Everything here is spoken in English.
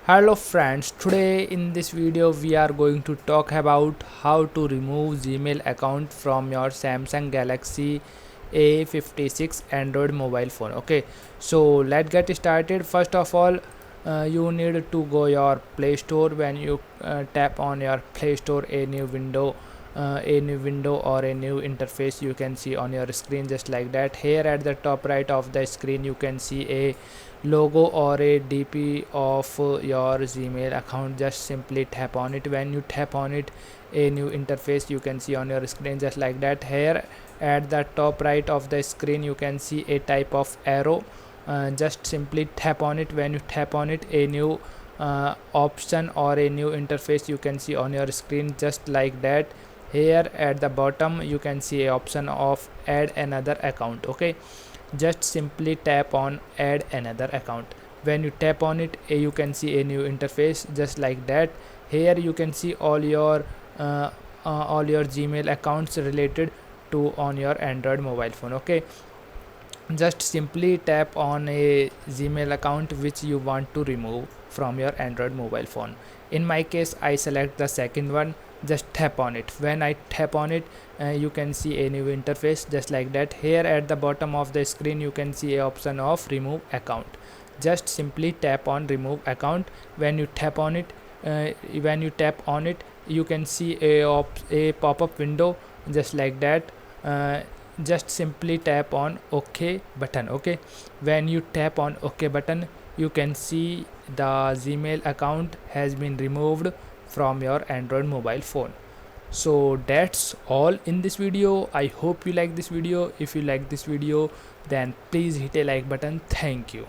Hello friends, today in this video we are going to talk about how to remove Gmail account from your Samsung Galaxy A56 Android mobile phone. Okay, so let's get started. First of all, you need to go your Play Store. When you tap on your Play Store, a new window or a new interface you can see on your screen, just like that. Here at the top right of the screen you can see a logo or a DP of your Gmail account. Just simply tap on it. When you tap on it, a new interface you can see on your screen, just like that. Here at the top right of the screen you can see a type of arrow. Just simply tap on it. When you tap on it, a new option or a new interface you can see on your screen, just like that. Here at the bottom you can see a option of add another account. Okay, just simply tap on add another account. When you tap on it, you can see a new interface, just like that. Here you can see all your Gmail accounts related to on your Android mobile phone. Okay, just simply tap on a Gmail account which you want to remove from your Android mobile phone. In my case, I select the second one. Just tap on it. When I tap on it, you can see a new interface, just like that. Here at the bottom of the screen you can see a option of remove account. Just simply tap on remove account. When you tap on it, you can see a pop-up window, just like that. Just simply tap on OK button. Okay, when you tap on OK button, you can see the Gmail account has been removed from your Android mobile phone. So that's all in this video. I hope you like this video. If you like this video, then please hit a like button. Thank you.